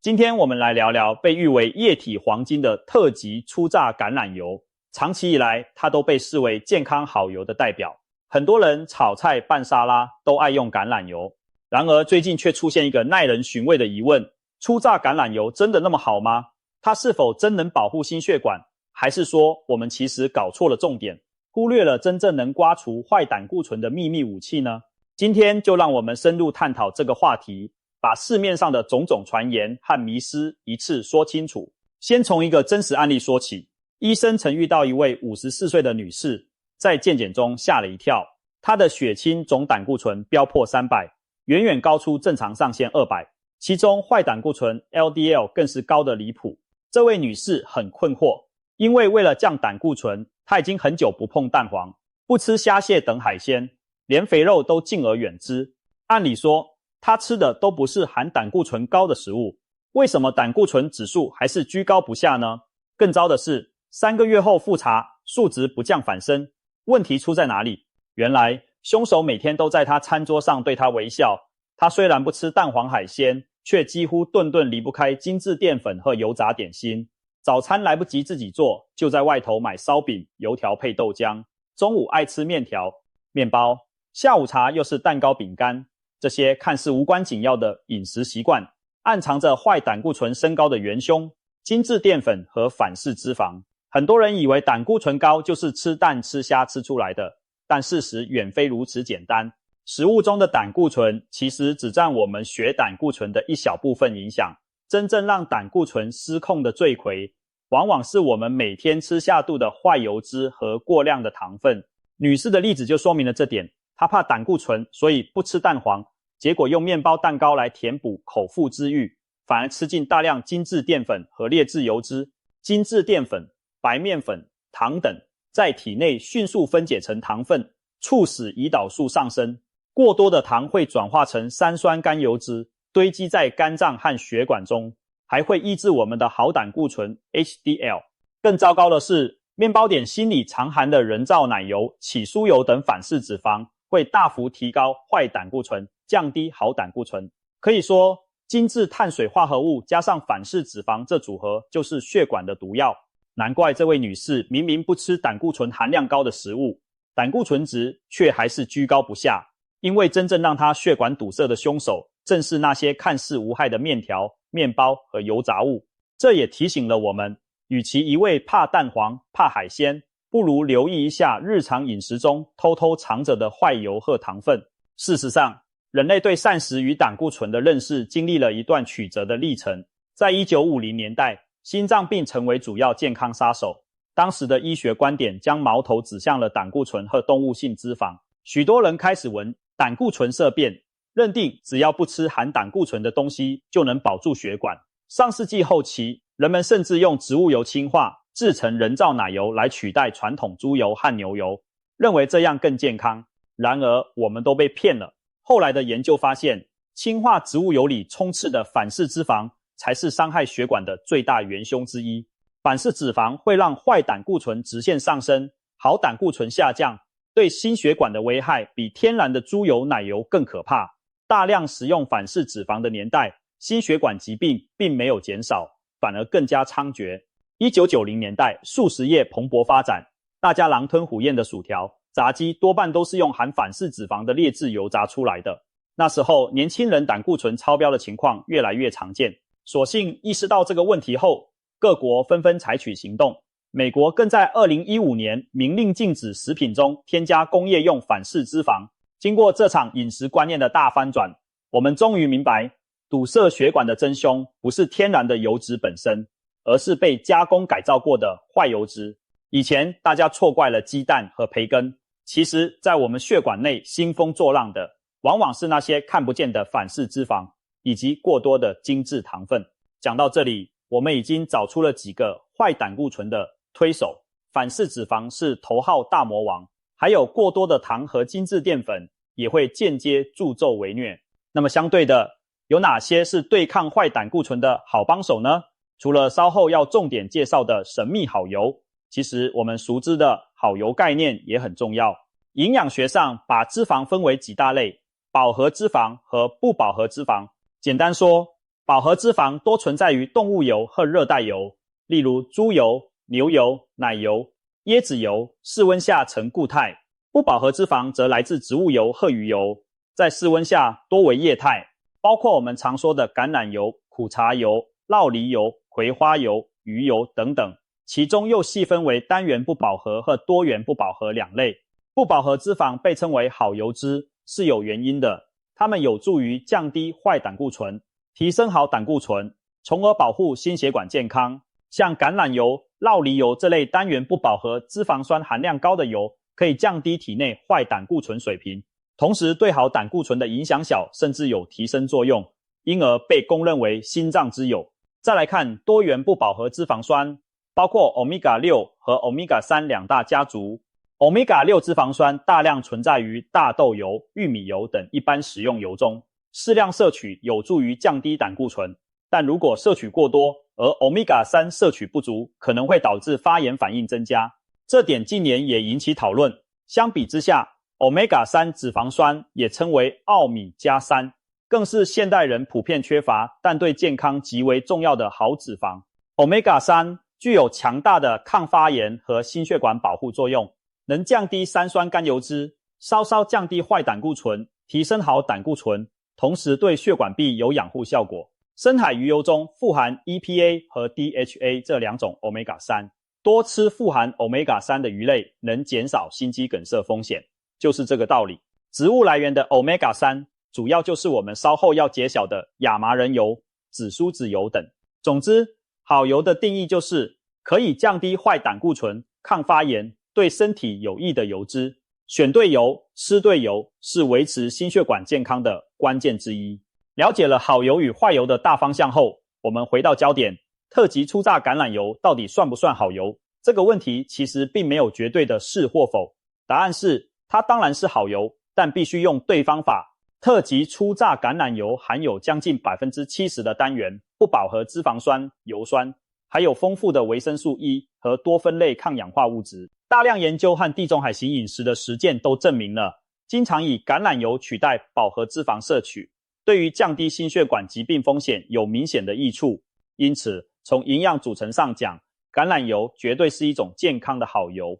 今天我们来聊聊被誉为液体黄金的特级初榨橄榄油。长期以来，它都被视为健康好油的代表。很多人炒菜拌沙拉都爱用橄榄油。然而最近却出现一个耐人寻味的疑问：初榨橄榄油真的那么好吗？它是否真能保护心血管？还是说我们其实搞错了重点，忽略了真正能刮除坏胆固醇的秘密武器呢？今天就让我们深入探讨这个话题，把市面上的种种传言和迷思一次说清楚。先从一个真实案例说起。医生曾遇到一位54岁的女士，在健检中吓了一跳，她的血清总胆固醇飙破300，远远高出正常上限200，其中坏胆固醇 LDL 更是高得离谱。这位女士很困惑，因为为了降胆固醇，她已经很久不碰蛋黄，不吃虾蟹等海鲜，连肥肉都敬而远之。按理说，她吃的都不是含胆固醇高的食物，为什么胆固醇指数还是居高不下呢？更糟的是，3个月后复查，数值不降反升，问题出在哪里？原来凶手每天都在他餐桌上对他微笑，他虽然不吃蛋黄海鲜，却几乎顿顿离不开精致淀粉和油炸点心。早餐来不及自己做，就在外头买烧饼、油条配豆浆，中午爱吃面条、面包，下午茶又是蛋糕、饼干。这些看似无关紧要的饮食习惯，暗藏着坏胆固醇升高的元凶：精致淀粉和反式脂肪。很多人以为胆固醇高就是吃蛋吃虾吃出来的，但事实远非如此简单。食物中的胆固醇其实只占我们血胆固醇的一小部分影响，真正让胆固醇失控的罪魁，往往是我们每天吃下肚的坏油脂和过量的糖分。女士的例子就说明了这点，她怕胆固醇，所以不吃蛋黄，结果用面包蛋糕来填补口腹之欲，反而吃进大量精致淀粉和劣质油脂。精致淀粉、白面粉、糖等在体内迅速分解成糖分，促使胰岛素上升。过多的糖会转化成三酸甘油脂，堆积在肝脏和血管中，还会抑制我们的好胆固醇 HDL。 更糟糕的是，面包点心里常含的人造奶油、起酥油等反式脂肪会大幅提高坏胆固醇，降低好胆固醇。可以说，精致碳水化合物加上反式脂肪这组合就是血管的毒药。难怪这位女士明明不吃胆固醇含量高的食物，胆固醇值却还是居高不下。因为真正让她血管堵塞的凶手，正是那些看似无害的面条、面包和油炸物。这也提醒了我们，与其一味怕蛋黄、怕海鲜，不如留意一下日常饮食中偷偷藏着的坏油和糖分。事实上，人类对膳食与胆固醇的认识经历了一段曲折的历程。在1950年代，心脏病成为主要健康杀手。当时的医学观点将矛头指向了胆固醇和动物性脂肪。许多人开始闻胆固醇色变，认定只要不吃含胆固醇的东西就能保住血管。上世纪后期，人们甚至用植物油氢化制成人造奶油来取代传统猪油和牛油，认为这样更健康。然而我们都被骗了。后来的研究发现，氢化植物油里充斥的反式脂肪才是伤害血管的最大元凶之一。反式脂肪会让坏胆固醇直线上升，好胆固醇下降，对心血管的危害比天然的猪油奶油更可怕。大量食用反式脂肪的年代，心血管疾病并没有减少，反而更加猖獗。1990年代，速食业蓬勃发展，大家狼吞虎咽的薯条、炸鸡多半都是用含反式脂肪的劣质油炸出来的。那时候年轻人胆固醇超标的情况越来越常见，所幸意识到这个问题后，各国纷纷采取行动。美国更在2015年明令禁止食品中添加工业用反式脂肪。经过这场饮食观念的大翻转，我们终于明白，堵塞血管的真凶不是天然的油脂本身，而是被加工改造过的坏油脂。以前大家错怪了鸡蛋和培根，其实在我们血管内兴风作浪的，往往是那些看不见的反式脂肪以及过多的精致糖分。讲到这里，我们已经找出了几个坏胆固醇的推手。反式脂肪是头号大魔王，还有过多的糖和精致淀粉也会间接助纣为虐。那么相对的，有哪些是对抗坏胆固醇的好帮手呢？除了稍后要重点介绍的神秘好油，其实我们熟知的好油概念也很重要。营养学上把脂肪分为几大类：饱和脂肪和不饱和脂肪。简单说，饱和脂肪多存在于动物油和热带油，例如猪油、牛油、奶油、椰子油，室温下呈固态。不饱和脂肪则来自植物油和鱼油，在室温下多为液态，包括我们常说的橄榄油、苦茶油、酪梨油、葵花油、鱼油等等，其中又细分为单元不饱和和多元不饱和两类。不饱和脂肪被称为好油脂是有原因的，它们有助于降低坏胆固醇，提升好胆固醇，从而保护心血管健康。像橄榄油、酪梨油这类单元不饱和脂肪酸含量高的油，可以降低体内坏胆固醇水平，同时对好胆固醇的影响小，甚至有提升作用，因而被公认为心脏之友。再来看多元不饱和脂肪酸，包括 Omega-6 和 Omega-3 两大家族。Omega-6 脂肪酸大量存在于大豆油、玉米油等一般食用油中，适量摄取有助于降低胆固醇，但如果摄取过多，而 Omega-3 摄取不足，可能会导致发炎反应增加。这点近年也引起讨论。相比之下， Omega-3 脂肪酸也称为奥米加3，更是现代人普遍缺乏但对健康极为重要的好脂肪。Omega-3 具有强大的抗发炎和心血管保护作用，能降低三酸甘油脂，稍稍降低坏胆固醇，提升好胆固醇，同时对血管壁有养护效果。深海鱼油中富含 EPA 和 DHA 这两种 Omega-3， 多吃富含 Omega-3 的鱼类能减少心肌梗塞风险，就是这个道理。植物来源的 Omega-3 主要就是我们稍后要揭晓的亚麻仁油、紫苏籽油等。总之，好油的定义就是可以降低坏胆固醇、抗发炎、对身体有益的油脂。选对油、吃对油是维持心血管健康的关键之一。了解了好油与坏油的大方向后，我们回到焦点，特级初榨橄榄油到底算不算好油？这个问题其实并没有绝对的是或否，答案是它当然是好油，但必须用对方法。特级初榨橄榄油含有将近 70% 的单元不饱和脂肪酸、油酸，还有丰富的维生素 E 和多酚类抗氧化物质。大量研究和地中海型饮食的实践都证明了，经常以橄榄油取代饱和脂肪摄取，对于降低心血管疾病风险有明显的益处。因此，从营养组成上讲，橄榄油绝对是一种健康的好油。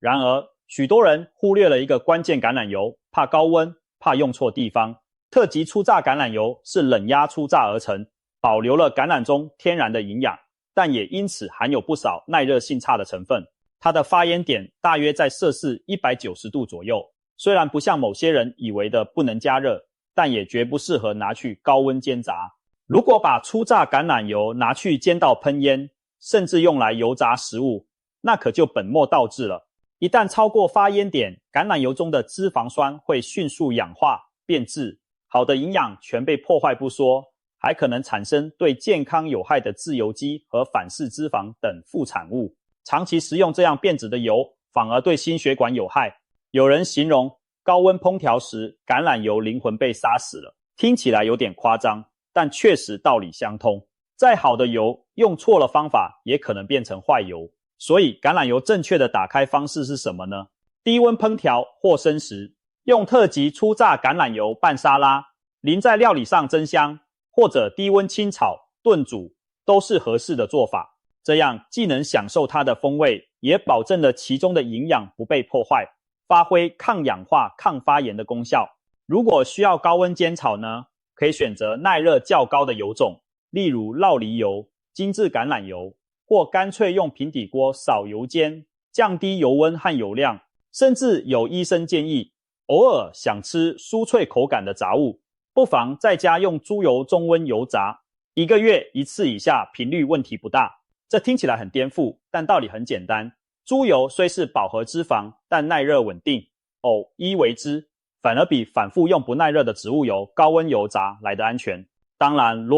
然而，许多人忽略了一个关键橄榄油，怕高温，怕用错地方。特级初榨橄榄油是冷压初榨而成，保留了橄榄中天然的营养，但也因此含有不少耐热性差的成分。它的发烟点大约在摄氏190度左右，虽然不像某些人以为的不能加热，但也绝不适合拿去高温煎炸。如果把初榨橄榄油拿去煎到喷烟，甚至用来油炸食物，那可就本末倒置了。一旦超过发烟点，橄榄油中的脂肪酸会迅速氧化变质，好的营养全被破坏不说，还可能产生对健康有害的自由基和反式脂肪等副产物。长期食用这样变质的油，反而对心血管有害。有人形容高温烹调时，橄榄油灵魂被杀死了，听起来有点夸张，但确实道理相通。再好的油，用错了方法也可能变成坏油。所以橄榄油正确的打开方式是什么呢？低温烹调或生食，用特级初榨橄榄油拌沙拉，淋在料理上增香，或者低温清炒、炖煮，都是合适的做法。这样既能享受它的风味，也保证了其中的营养不被破坏，发挥抗氧化、抗发炎的功效。如果需要高温煎炒呢，可以选择耐热较高的油种，例如酪梨油、精制橄榄油，或干脆用平底锅少油煎，降低油温和油量。甚至有医生建议，偶尔想吃酥脆口感的杂物，不妨在家用猪油中温油炸，1个月1次以下，频率问题不大。这听起来很颠覆，但道理很简单。猪油虽是饱和脂肪，但耐热稳定，偶一为之，反而比反复用不耐热的植物油高温油炸来得安全。当然，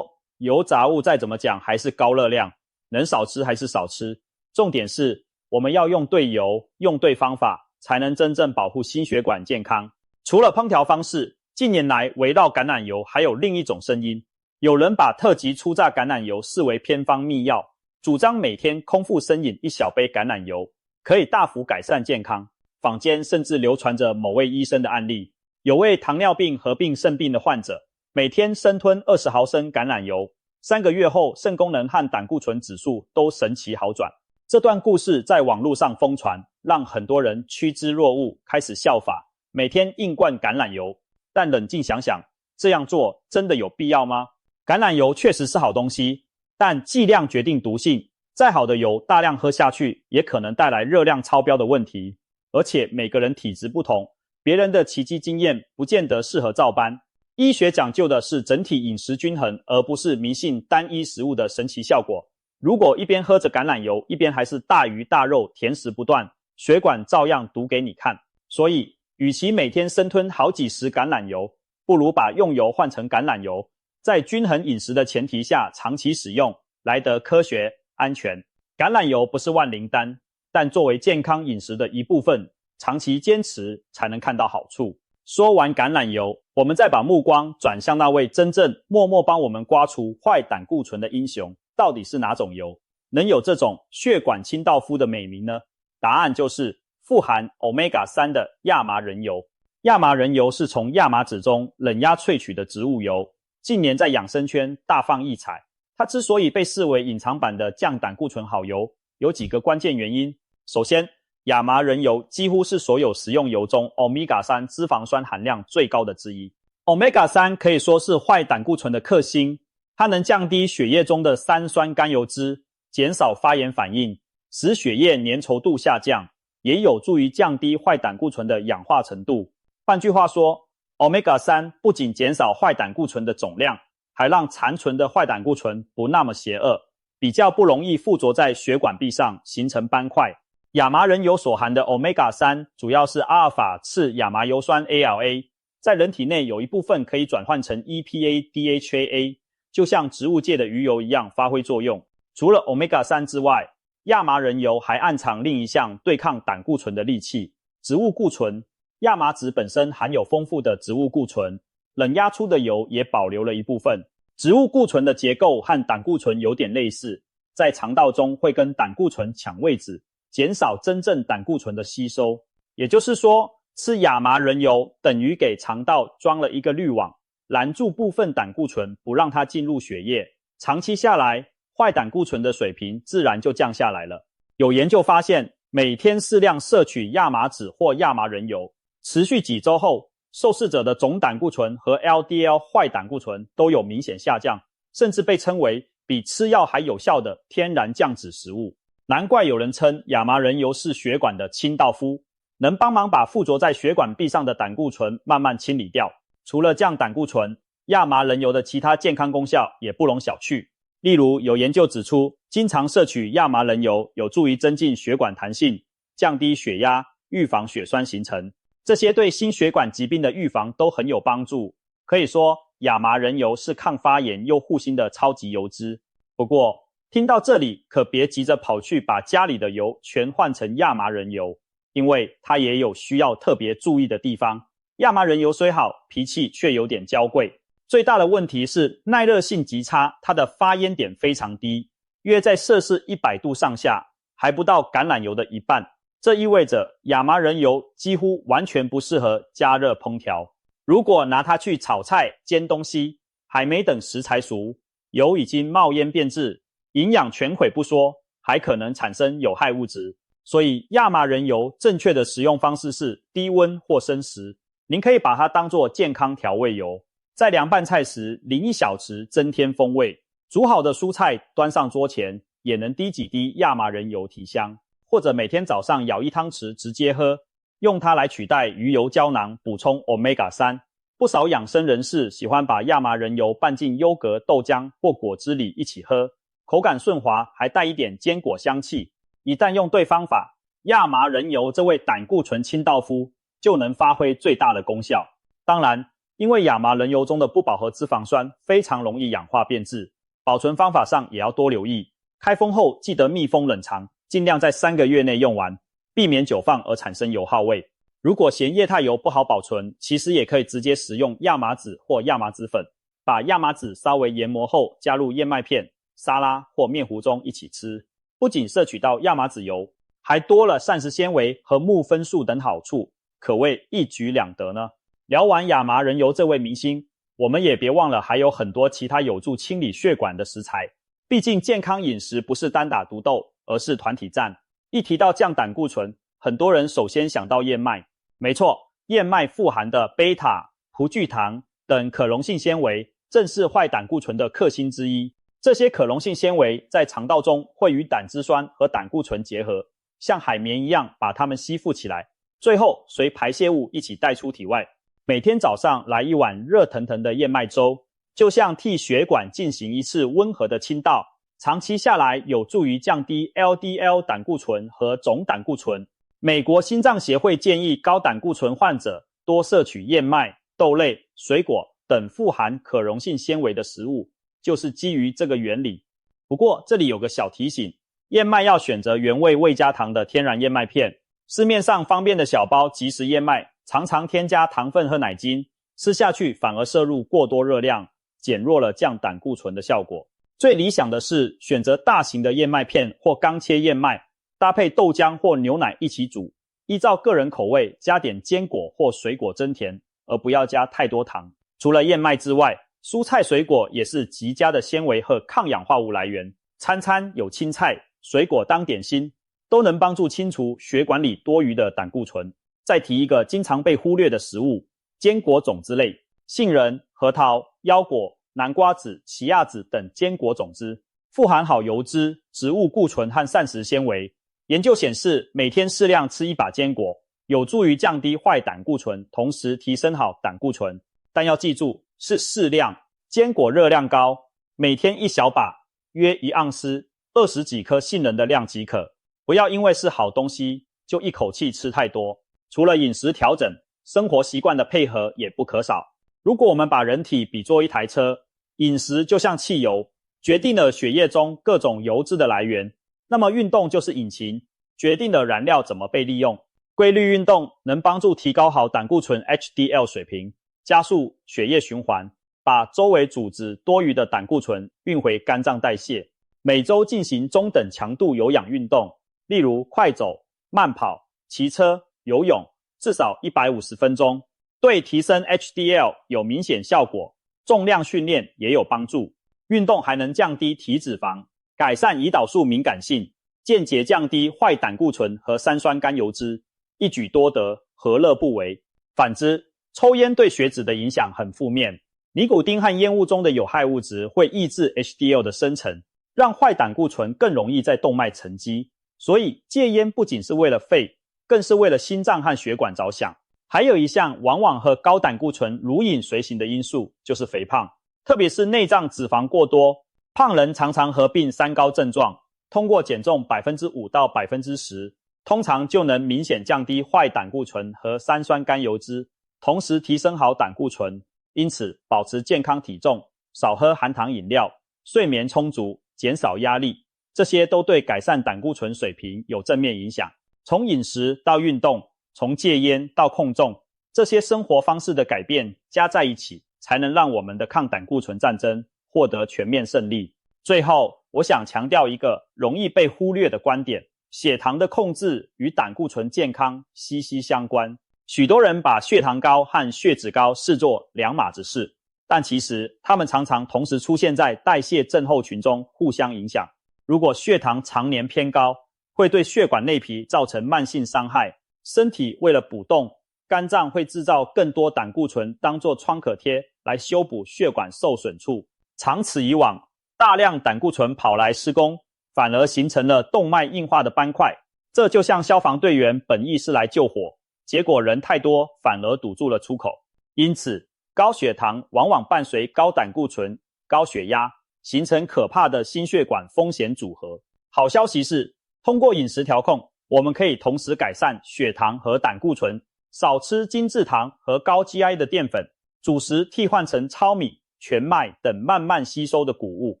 油炸物再怎么讲还是高热量，能少吃还是少吃。重点是我们要用对油，用对方法，才能真正保护心血管健康。除了烹调方式，近年来围绕橄榄油还有另一种声音，有人把特级初榨橄榄油视为偏方秘药，主张每天空腹生饮1小杯橄榄油，可以大幅改善健康。坊间甚至流传着某位医生的案例，有位糖尿病合并肾病的患者，每天生吞20毫升橄榄油， 3个月后肾功能和胆固醇指数都神奇好转。这段故事在网络上疯传，让很多人趋之若鹜，开始效法，每天硬灌橄榄油。但冷静想想，这样做真的有必要吗？橄榄油确实是好东西，但剂量决定毒性，再好的油大量喝下去也可能带来热量超标的问题。而且每个人体质不同，别人的奇迹经验不见得适合照搬。医学讲究的是整体饮食均衡，而不是迷信单一食物的神奇效果。如果一边喝着橄榄油，一边还是大鱼大肉甜食不断，血管照样毒给你看。所以与其每天生吞好几十橄榄油，不如把用油换成橄榄油，在均衡饮食的前提下长期使用，来得科学安全。橄榄油不是万灵丹，但作为健康饮食的一部分，长期坚持才能看到好处。说完橄榄油，我们再把目光转向那位真正默默帮我们刮除坏胆固醇的英雄，到底是哪种油能有这种血管清道夫的美名呢？答案就是富含 Omega-3 的亚麻仁油。亚麻仁油是从亚麻籽中冷压萃取的植物油，近年在养生圈大放异彩。它之所以被视为隐藏版的降胆固醇好油，有几个关键原因。首先，亚麻仁油几乎是所有食用油中 Omega-3 脂肪酸含量最高的之一。Omega-3 可以说是坏胆固醇的克星，它能降低血液中的三酸甘油酯，减少发炎反应，使血液粘稠度下降，也有助于降低坏胆固醇的氧化程度。换句话说， Omega-3 不仅减少坏胆固醇的总量，还让残存的坏胆固醇不那么邪恶，比较不容易附着在血管壁上形成斑块。亚麻仁油所含的 Omega-3 主要是阿尔法次亚麻油酸 ALA， 在人体内有一部分可以转换成 EPA、DHA， 就像植物界的鱼油一样发挥作用。除了 Omega-3 之外，亚麻仁油还暗藏另一项对抗胆固醇的利器——植物固醇。亚麻籽本身含有丰富的植物固醇，冷压出的油也保留了一部分。植物固醇的结构和胆固醇有点类似，在肠道中会跟胆固醇抢位置，减少真正胆固醇的吸收。也就是说，吃亚麻仁油等于给肠道装了一个滤网，拦住部分胆固醇，不让它进入血液。长期下来，坏胆固醇的水平自然就降下来了。有研究发现，每天适量摄取亚麻籽或亚麻仁油，持续几周后，受试者的总胆固醇和 LDL 坏胆固醇都有明显下降，甚至被称为比吃药还有效的天然降脂食物。难怪有人称亚麻仁油是血管的清道夫，能帮忙把附着在血管壁上的胆固醇慢慢清理掉。除了降胆固醇，亚麻仁油的其他健康功效也不容小觑。例如，有研究指出，经常摄取亚麻仁油有助于增进血管弹性，降低血压，预防血栓形成。这些对心血管疾病的预防都很有帮助。可以说，亚麻仁油是抗发炎又护心的超级油脂。不过，听到这里可别急着跑去把家里的油全换成亚麻仁油，因为它也有需要特别注意的地方。亚麻仁油虽好，脾气却有点娇贵。最大的问题是耐热性极差，它的发烟点非常低，约在摄氏100度上下，还不到橄榄油的一半。这意味着亚麻仁油几乎完全不适合加热烹调。如果拿它去炒菜、煎东西，还没等食材熟，油已经冒烟变质，营养全毁不说，还可能产生有害物质。所以亚麻仁油正确的食用方式是低温或生食。您可以把它当作健康调味油，在凉拌菜时淋1小匙增添风味。煮好的蔬菜端上桌前，也能滴几滴亚麻仁油提香。或者每天早上舀1汤匙直接喝，用它来取代鱼油胶囊，补充 Omega-3。不少养生人士喜欢把亚麻仁油拌进优格、豆浆或果汁里一起喝，口感顺滑，还带一点坚果香气。一旦用对方法，亚麻仁油这位胆固醇清道夫就能发挥最大的功效。当然，因为亚麻仁油中的不饱和脂肪酸非常容易氧化变质，保存方法上也要多留意。开封后记得密封冷藏，尽量在3个月内用完，避免久放而产生油耗味。如果嫌液态油不好保存，其实也可以直接食用亚麻籽或亚麻籽粉，把亚麻籽稍微研磨后加入燕麦片、沙拉或面糊中一起吃。不仅摄取到亚麻籽油，还多了膳食纤维和木酚素等好处，可谓一举两得呢。聊完亚麻仁油这位明星，我们也别忘了还有很多其他有助清理血管的食材。毕竟健康饮食不是单打独斗，而是团体战。一提到降胆固醇，很多人首先想到燕麦。没错，燕麦富含的贝塔、葡聚糖等可溶性纤维正是坏胆固醇的克星之一。这些可溶性纤维在肠道中会与胆汁酸和胆固醇结合，像海绵一样把它们吸附起来，最后随排泄物一起带出体外。每天早上来一碗热腾腾的燕麦粥，就像替血管进行一次温和的清道，长期下来有助于降低 LDL 胆固醇和总胆固醇。美国心脏协会建议高胆固醇患者多摄取燕麦、豆类、水果等富含可溶性纤维的食物，就是基于这个原理。不过这里有个小提醒，燕麦要选择原味未加糖的天然燕麦片，市面上方便的小包即食燕麦常常添加糖分和奶精，吃下去反而摄入过多热量，减弱了降胆固醇的效果。最理想的是选择大型的燕麦片或刚切燕麦，搭配豆浆或牛奶一起煮，依照个人口味加点坚果或水果增甜，而不要加太多糖。除了燕麦之外，蔬菜水果也是极佳的纤维和抗氧化物来源，餐餐有青菜、水果当点心，都能帮助清除血管里多余的胆固醇。再提一个经常被忽略的食物，坚果种子类，杏仁、核桃、腰果、南瓜子、奇亚籽等坚果种子，富含好油脂、植物固醇和膳食纤维。研究显示，每天适量吃一把坚果，有助于降低坏胆固醇，同时提升好胆固醇。但要记住，是适量，坚果热量高，每天一小把，约1盎司，20几颗杏仁的量即可。不要因为是好东西，就一口气吃太多。除了饮食调整，生活习惯的配合也不可少。如果我们把人体比作一台车，饮食就像汽油，决定了血液中各种油脂的来源，那么运动就是引擎，决定了燃料怎么被利用。规律运动能帮助提高好胆固醇 HDL 水平，加速血液循环，把周围组织多余的胆固醇运回肝脏代谢。每周进行中等强度有氧运动，例如快走、慢跑、骑车、游泳，至少150分钟，对提升 HDL 有明显效果。重量训练也有帮助，运动还能降低体脂肪，改善胰岛素敏感性，间接降低坏胆固醇和三酸甘油酯，一举多得，何乐不为？反之，抽烟对血脂的影响很负面，尼古丁和烟雾中的有害物质会抑制 HDL 的生成，让坏胆固醇更容易在动脉沉积。所以戒烟不仅是为了肺，更是为了心脏和血管着想。还有一项往往和高胆固醇如影随形的因素，就是肥胖，特别是内脏脂肪过多。胖人常常合并三高症状，通过减重 5% 到 10%， 通常就能明显降低坏胆固醇和三酸甘油酯，同时提升好胆固醇。因此保持健康体重，少喝含糖饮料，睡眠充足，减少压力，这些都对改善胆固醇水平有正面影响。从饮食到运动，从戒烟到控重，这些生活方式的改变加在一起，才能让我们的抗胆固醇战争获得全面胜利。最后，我想强调一个容易被忽略的观点，血糖的控制与胆固醇健康息息相关。许多人把血糖高和血脂高视作两码子事，但其实它们常常同时出现在代谢症候群中，互相影响。如果血糖常年偏高，会对血管内皮造成慢性伤害，身体为了补洞，肝脏会制造更多胆固醇当作创可贴来修补血管受损处。长此以往，大量胆固醇跑来施工，反而形成了动脉硬化的斑块。这就像消防队员本意是来救火，结果人太多反而堵住了出口。因此，高血糖往往伴随高胆固醇、高血压，形成可怕的心血管风险组合。好消息是，通过饮食调控，我们可以同时改善血糖和胆固醇，少吃精制糖和高 GI 的淀粉，主食替换成糙米、全麦等慢慢吸收的谷物，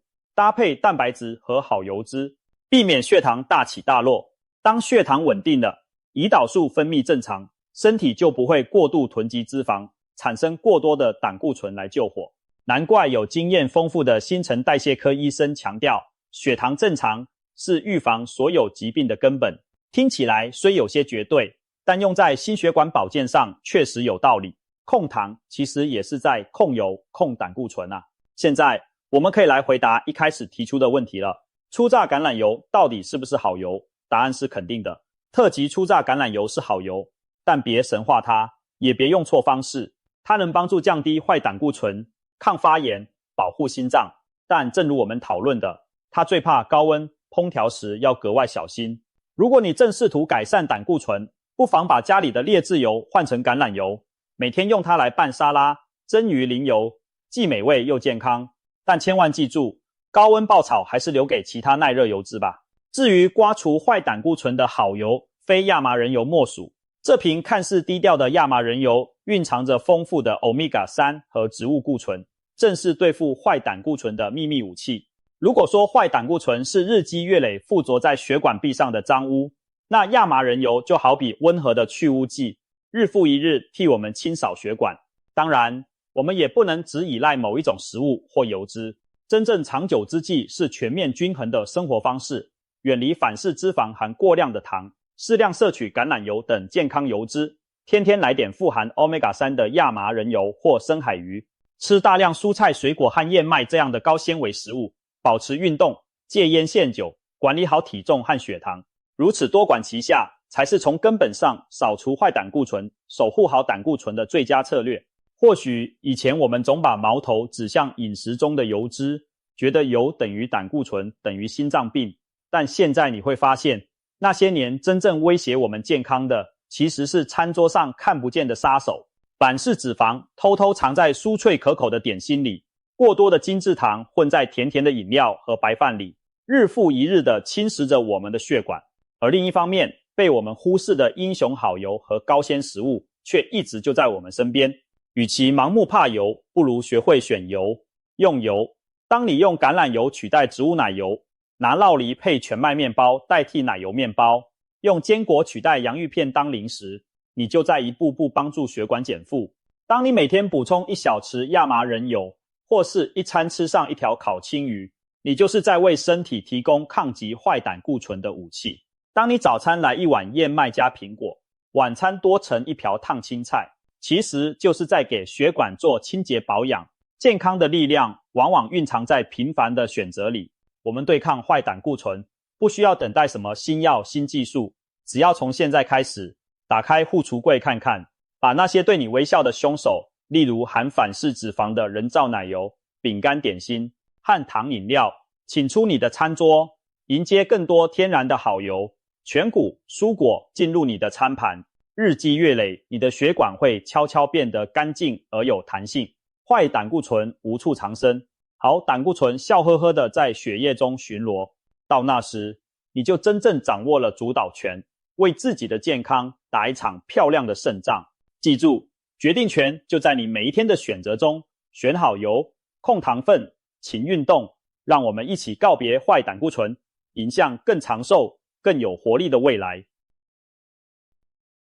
搭配蛋白质和好油脂，避免血糖大起大落。当血糖稳定了，胰岛素分泌正常，身体就不会过度囤积脂肪，产生过多的胆固醇来救火。难怪有经验丰富的新陈代谢科医生强调，血糖正常是预防所有疾病的根本。听起来虽有些绝对，但用在心血管保健上确实有道理。控糖其实也是在控油、控胆固醇啊。现在我们可以来回答一开始提出的问题了。初榨橄榄油到底是不是好油？答案是肯定的。特级初榨橄榄油是好油，但别神化它，也别用错方式。它能帮助降低坏胆固醇、抗发炎、保护心脏。但正如我们讨论的，它最怕高温烹调时要格外小心。如果你正试图改善胆固醇，不妨把家里的劣质油换成橄榄油，每天用它来拌沙拉、蒸鱼淋油，既美味又健康。但千万记住，高温爆炒还是留给其他耐热油脂吧。至于刮除坏胆固醇的好油，非亚麻仁油莫属。这瓶看似低调的亚麻仁油蕴藏着丰富的 Omega-3 和植物固醇，正是对付坏胆固醇的秘密武器。如果说坏胆固醇是日积月累附着在血管壁上的脏污，那亚麻仁油就好比温和的去污剂，日复一日替我们清扫血管。当然，我们也不能只依赖某一种食物或油脂，真正长久之计是全面均衡的生活方式，远离反式脂肪含过量的糖，适量摄取橄榄油等健康油脂，天天来点富含 Omega-3 的亚麻仁油或深海鱼，吃大量蔬菜水果和燕麦这样的高纤维食物，保持运动，戒烟限酒，管理好体重和血糖。如此多管齐下，才是从根本上扫除坏胆固醇，守护好胆固醇的最佳策略。或许以前我们总把矛头指向饮食中的油脂，觉得油等于胆固醇等于心脏病，但现在你会发现，那些年真正威胁我们健康的，其实是餐桌上看不见的杀手。反式脂肪偷偷藏在酥脆可口的点心里，过多的精制糖混在甜甜的饮料和白饭里，日复一日地侵蚀着我们的血管。而另一方面，被我们忽视的英雄好油和高纤食物却一直就在我们身边。与其盲目怕油，不如学会选油、用油。当你用橄榄油取代植物奶油，拿酪梨配全麦面包代替奶油面包，用坚果取代洋芋片当零食，你就在一步步帮助血管减负。当你每天补充1小匙亚麻仁油，或是一餐吃上一条烤青鱼，你就是在为身体提供抗击坏胆固醇的武器。当你早餐来一碗燕麦加苹果，晚餐多盛一瓢烫青菜，其实就是在给血管做清洁保养。健康的力量往往蕴藏在平凡的选择里。我们对抗坏胆固醇，不需要等待什么新药新技术，只要从现在开始，打开护橱柜看看，把那些对你微笑的凶手，例如含反式脂肪的人造奶油、饼干点心和糖饮料，请出你的餐桌，迎接更多天然的好油，全谷蔬果进入你的餐盘。日积月累，你的血管会悄悄变得干净而有弹性，坏胆固醇无处藏身，好胆固醇笑呵呵地在血液中巡逻。到那时，你就真正掌握了主导权，为自己的健康打一场漂亮的胜仗。记住，决定权就在你每一天的选择中，选好油，控糖分，勤运动，让我们一起告别坏胆固醇，迎向更长寿、更有活力的未来。